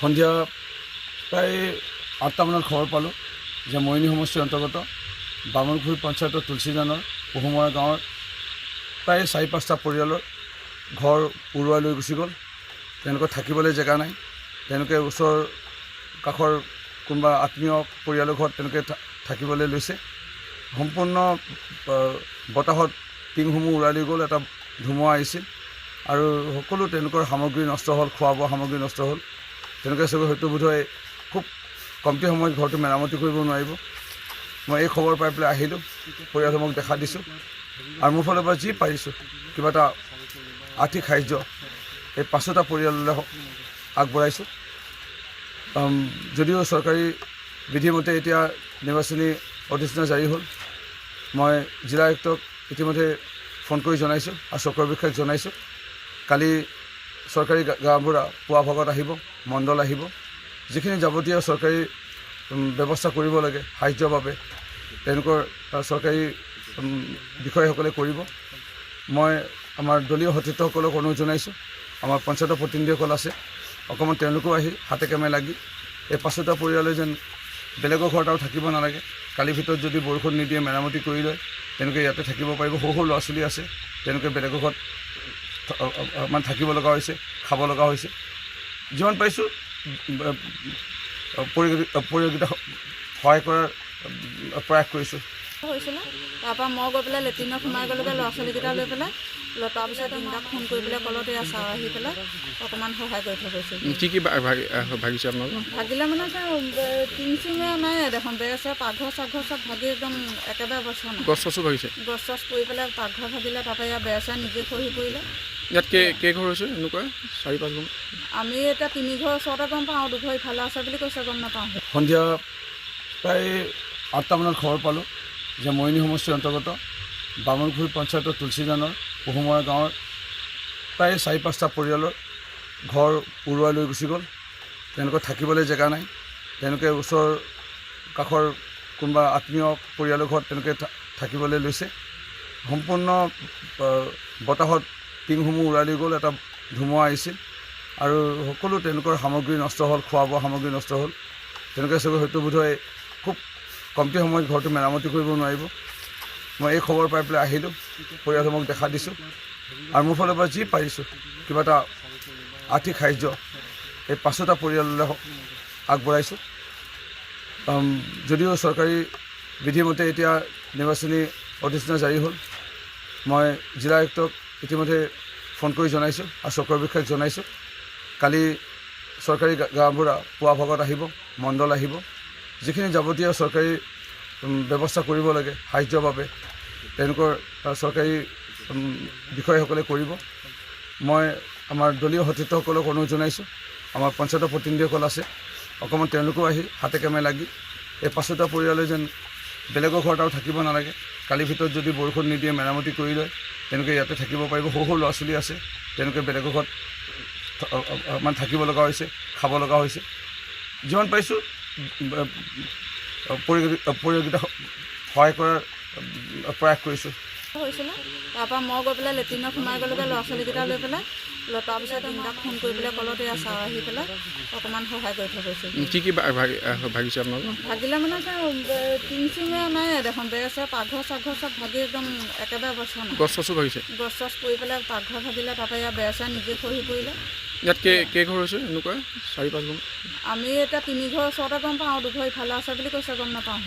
সন্ধিয়া প্ৰায় ৮টামানত খবৰ পালোঁ যে মৰিনী সমষ্টিৰ অন্তৰ্গত বামুণপুখুৰী পঞ্চায়তৰ তুলসীজানৰ পহুমৰা গাঁৱৰ প্ৰায় ৪-৫টা পৰিয়ালৰ ঘৰ উৰুৱাই লৈ গুচি গ'ল। তেওঁলোকৰ থাকিবলৈ জেগা নাই। তেওঁলোকে ওচৰ কাষৰ কোনোবা আত্মীয় পৰিয়ালৰ ঘৰত তেওঁলোকে থাকিবলৈ লৈছে। সম্পূৰ্ণ বতাহত টিংসমূহ উৰাই লৈ গ'ল। এটা ধুমুহা আহিছিল আৰু সকলো তেওঁলোকৰ সামগ্ৰী নষ্ট হ'ল, খোৱা বোৱা সামগ্ৰী নষ্ট হ'ল। তেওঁলোকে চাগৈ হয়তো বোধহয় খুব কমটি সময়ত ঘৰটো মেৰামতি কৰিব নোৱাৰিব। মই এই খবৰ পাই পেলাই আহিলোঁ, পৰিয়ালসমূহক দেখা দিছোঁ আৰু মোৰ ফালৰ পৰা যি পাৰিছোঁ কিবা এটা আৰ্থিক সাহাৰ্য এই ৫টা পৰিয়াললৈ আগবঢ়াইছোঁ। যদিও চৰকাৰী বিধিমতে এতিয়া নিৰ্বাচনী অধিসূচনা জাৰি হ'ল, মই জিলা আয়ুক্তক ইতিমধ্যে ফোন কৰি জনাইছোঁ আৰু চক্ৰ বিষয়াক জনাইছোঁ। কালি চৰকাৰী গাঁওবুঢ়া পুৱা ভাগত আহিব, মণ্ডল আহিব, যিখিনি যাৱতীয় চৰকাৰী ব্যৱস্থা কৰিব লাগে সাহাৰ্যৰ বাবে তেওঁলোকৰ চৰকাৰী বিষয়াসকলে কৰিব। মই আমাৰ দলীয় সতীৰ্থসকলক অনুৰোধ জনাইছোঁ, আমাৰ পঞ্চায়তৰ প্ৰতিনিধিসকল আছে, অকণমান তেওঁলোকেও আহি হাতে কামে লাগি এই ৫টা পৰিয়ালে যেন বেলেগৰ ঘৰত আৰু থাকিব নালাগে। কালিৰ ভিতৰত যদি বৰষুণ নিদিয়ে মেৰামতি কৰি লয়, তেওঁলোকে ইয়াতে থাকিব পাৰিব। সৰু সৰু ল'ৰা ছোৱালী আছে, তেওঁলোকে বেলেগৰ ঘৰত মানে থাকিব লগা হৈছে, খাব লগা হৈছে। যিমান পাৰিছোঁ পৰিয়ালকেইটা সহায় কৰাৰ প্ৰয়াস কৰিছোঁ। হৈছিলে তাৰপৰা মই গৈ পেলাই লেট্ৰিনত সোমাই গ'লোগৈ ল'ৰা ছোৱালীকেইটা লৈ পেলাই। তাৰপিছত তিনিটাক ফোন কৰি পেলাই ক'লত এয়া ছাৰ আহি পেলাই অকণমান সহায় কৰি থৈ গৈছে। কি ভাগিছে আপোনালোকৰ? ভাগিলে মানে টিং চিঙে নাই দেখোন, বেৰ আছে, পাকঘৰ চাকঘৰ চব ভাগি একদম একেবাৰে অৱস্থা নাই। গছ চছো ভাগিছে? গছ চছ পৰি পেলাই পাকঘৰ ভাগিলে, তাৰপৰা ইয়াৰ বেৰ চেৰ নিজে খহি পৰিলে। ইয়াত কেইঘৰ হৈছে এনেকুৱা? 4-5 ঘৰ? আমি এতিয়া 3 ঘৰ ওচৰতে গম পাওঁ, আৰু 2 ঘৰ ইফালে আছে বুলি কৈছে, গম নাপাওঁ। সন্ধিয়া প্ৰায় ৮টামানত খবৰ পালোঁ যে মৰিনী সমষ্টিৰ অন্তৰ্গত বামুণপুখুৰী পঞ্চায়তৰ তুলসীজানৰ পহুমৰা গাঁৱৰ প্ৰায় ৪-৫টা পৰিয়ালৰ ঘৰ উৰুৱাই লৈ গুচি গ'ল। তেওঁলোকৰ থাকিবলৈ জেগা নাই। তেওঁলোকে ওচৰ কাষৰ কোনোবা আত্মীয় পৰিয়ালৰ ঘৰত তেওঁলোকে থাকিবলৈ লৈছে। সম্পূৰ্ণ বতাহত টিংসমূহ উৰাই লৈ গ'ল। এটা ধুমুহা আহিছিল আৰু সকলো তেওঁলোকৰ সামগ্ৰী নষ্ট হ'ল, খোৱা বোৱা সামগ্ৰী নষ্ট হ'ল। তেওঁলোকে চাগৈ হয়তো বোধহয় খুব কমটি সময়ত ঘৰটো মেৰামতি কৰিব নোৱাৰিব। মই এই খবৰ পাই পেলাই আহিলোঁ, পৰিয়ালসমূহক দেখা দিছোঁ আৰু মোৰ ফালৰ পৰা যি পাৰিছোঁ কিবা এটা আৰ্থিক সাহাৰ্য এই ৫টা পৰিয়াললৈ আগবঢ়াইছোঁ। যদিও চৰকাৰী বিধিমতে এতিয়া নিৰ্বাচনী অধিসূচনা জাৰি হ'ল, মই জিলা আয়ুক্তক ইতিমধ্যে ফোন কৰি জনাইছোঁ আৰু চক্ৰ বিষয়াক জনাইছোঁ। কালি চৰকাৰী গাঁওবুঢ়া পুৱা ভাগত আহিব, মণ্ডল আহিব, যিখিনি যাৱতীয় চৰকাৰী ব্যৱস্থা কৰিব লাগে সাহাৰ্যৰ বাবে তেওঁলোকৰ চৰকাৰী বিষয়াসকলে কৰিব। মই আমাৰ দলীয় সতীৰ্থসকলক অনুৰোধ জনাইছোঁ, আমাৰ পঞ্চায়তৰ প্ৰতিনিধিসকল আছে, অকণমান তেওঁলোকেও আহি হাতে কামে লাগি এই ৫টা পৰিয়ালে যেন বেলেগৰ ঘৰত আৰু থাকিব নালাগে। কালিৰ ভিতৰত যদি বৰষুণ নিদিয়ে মেৰামতি কৰি লয়, তেওঁলোকে ইয়াতে থাকিব পাৰিব। সৰু সৰু ল'ৰা ছোৱালী আছে, তেওঁলোকে বেলেগৰ ঘৰত মানে থাকিব লগা হৈছে, খাব লগা হৈছে। যিমান পাৰিছোঁ পৰিয়ালকেইটা সহায় কৰাৰ প্ৰয়াস কৰিছোঁ। হৈছিলে তাৰপৰা মই গৈ পেলাই লেট্ৰিনত সোমাই গ'লোগৈ ল'ৰা ছোৱালীকেইটা লৈ পেলাই। তাৰপিছত তিনিটাক ফোন কৰি পেলাই ক'লত এয়া ছাৰ আহি পেলাই অকণমান সহায় কৰি থৈ গৈছে। কি ভাগিছে আপোনালোকৰ? ভাগিলে মানে টিং চিঙে নাই দেখোন, বেৰ আছে, পাকঘৰ চাকঘৰ চব ভাগি একদম একেবাৰে অৱস্থা নাই। গছ চছো ভাগিছে? গছ চছ পৰি পেলাই পাকঘৰ ভাগিলে, তাৰপৰা ইয়াৰ বেৰ চেৰ নিজে খহি পৰিলে। ইয়াত কেইঘৰ হৈছে এনেকুৱা? 4-5 ঘৰ? আমি এতিয়া 3 ঘৰ ওচৰতে গম পাওঁ, আৰু 2 ঘৰ ইফালে আছে বুলি কৈছে, গম নাপাওঁ।